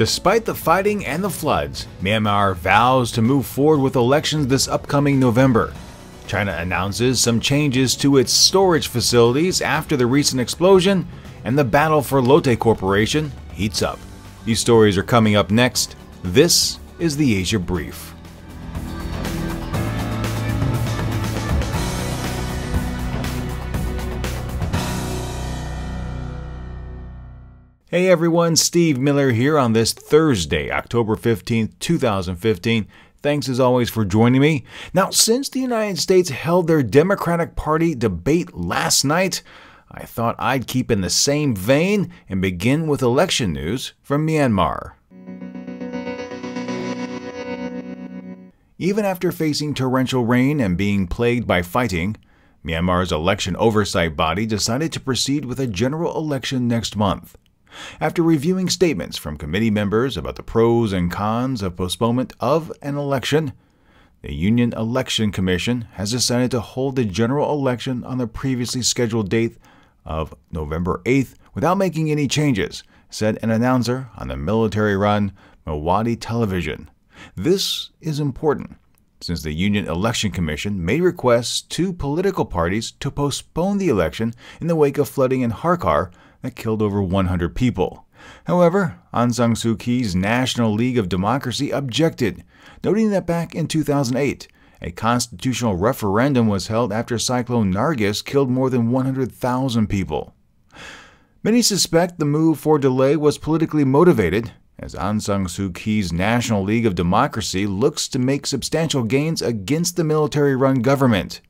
Despite the fighting and the floods, Myanmar vows to move forward with elections this upcoming November. China announces some changes to its storage facilities after the recent explosion, and the battle for Lotte Corporation heats up. These stories are coming up next. This is the Asia Brief. Hey everyone, Steve Miller here on this Thursday, October 15th, 2015. Thanks as always for joining me. Now, since the United States held their Democratic Party debate last night, I thought I'd keep in the same vein and begin with election news from Myanmar. Even after facing torrential rain and being plagued by fighting, Myanmar's election oversight body decided to proceed with a general election next month. After reviewing statements from committee members about the pros and cons of postponement of an election, the Union Election Commission has decided to hold the general election on the previously scheduled date of November 8th without making any changes, said an announcer on the military-run Myawaddy television. This is important, since the Union Election Commission made requests to political parties to postpone the election in the wake of flooding in Harkar that killed over 100 people. However, Aung San Suu Kyi's National League of Democracy objected, noting that back in 2008, a constitutional referendum was held after Cyclone Nargis killed more than 100,000 people. Many suspect the move for delay was politically motivated, as Aung San Suu Kyi's National League of Democracy looks to make substantial gains against the military-run government.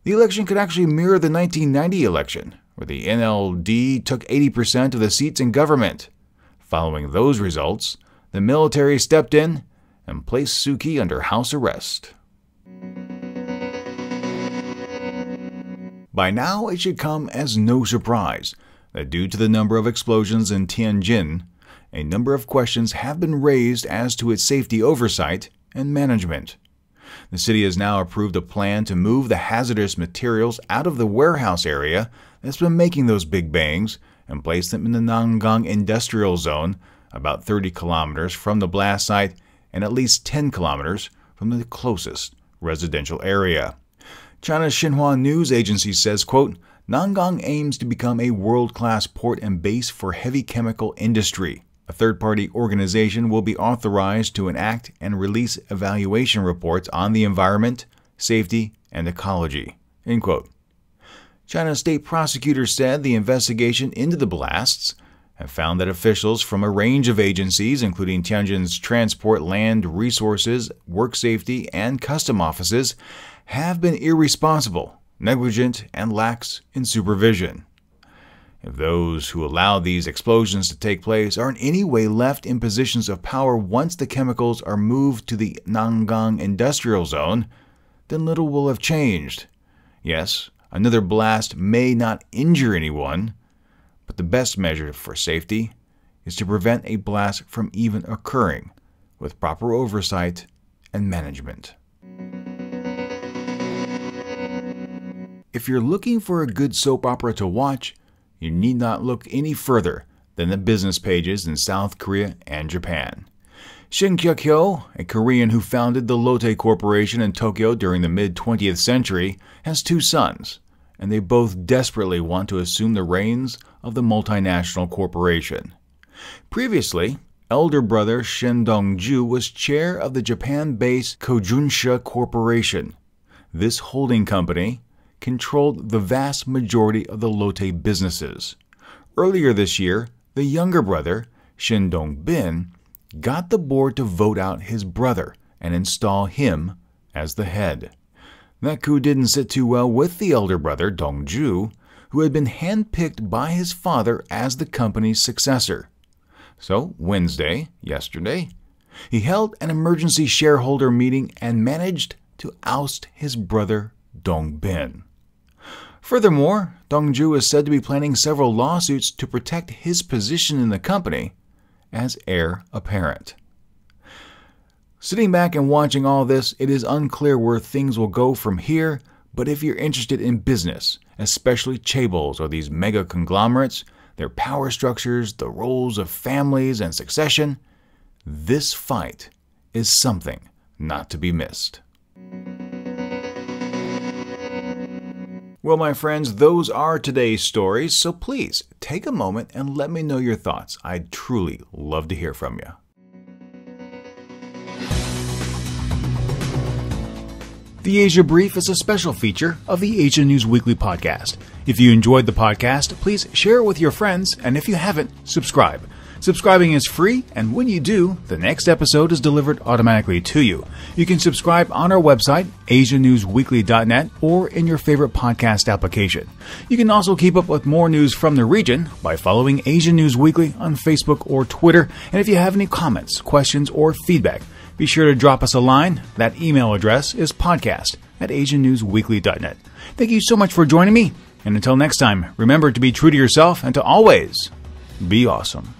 The election could actually mirror the 1990 election, where the NLD took 80% of the seats in government. Following those results, the military stepped in and placed Suu Kyi under house arrest. By now, it should come as no surprise that due to the number of explosions in Tianjin, a number of questions have been raised as to its safety oversight and management. The city has now approved a plan to move the hazardous materials out of the warehouse area that's been making those big bangs and place them in the Nangang Industrial Zone, about 30 kilometers from the blast site and at least 10 kilometers from the closest residential area. China's Xinhua news agency says, quote, "Nangang aims to become a world-class port and base for heavy chemical industry. A third-party organization will be authorized to enact and release evaluation reports on the environment, safety, and ecology." End quote. China's state prosecutors said the investigation into the blasts have found that officials from a range of agencies, including Tianjin's Transport, Land Resources, Work Safety, and Custom offices, have been irresponsible, negligent, and lax in supervision. If those who allow these explosions to take place are in any way left in positions of power once the chemicals are moved to the Nangang Industrial Zone, then little will have changed. Yes, another blast may not injure anyone, but the best measure for safety is to prevent a blast from even occurring with proper oversight and management. If you're looking for a good soap opera to watch, you need not look any further than the business pages in South Korea and Japan. Shin Kyuk-hyo, a Korean who founded the Lotte Corporation in Tokyo during the mid-20th century, has two sons, and they both desperately want to assume the reins of the multinational corporation. Previously, elder brother Shin Dong-ju was chair of the Japan-based Kojunsha Corporation. This holding company controlled the vast majority of the Lotte businesses. Earlier this year, the younger brother, Shin Dong-bin, got the board to vote out his brother and install him as the head. That coup didn't sit too well with the elder brother, Dong-ju, who had been handpicked by his father as the company's successor. So, yesterday, he held an emergency shareholder meeting and managed to oust his brother, Dong-bin. Furthermore, Dong-ju is said to be planning several lawsuits to protect his position in the company as heir apparent. Sitting back and watching all this, it is unclear where things will go from here, but if you're interested in business, especially chaebols or these mega conglomerates, their power structures, the roles of families and succession. This fight is something not to be missed. Well, my friends, those are today's stories, so please take a moment and let me know your thoughts. I'd truly love to hear from you. The Asia Brief is a special feature of the Asia News Weekly podcast. If you enjoyed the podcast, please share it with your friends, and if you haven't, subscribe. Subscribing is free, and when you do, the next episode is delivered automatically to you. You can subscribe on our website, asianewsweekly.net, or in your favorite podcast application. You can also keep up with more news from the region by following Asia News Weekly on Facebook or Twitter. And if you have any comments, questions, or feedback, be sure to drop us a line. That email address is podcast@asianewsweekly.net. Thank you so much for joining me, and until next time, remember to be true to yourself and to always be awesome.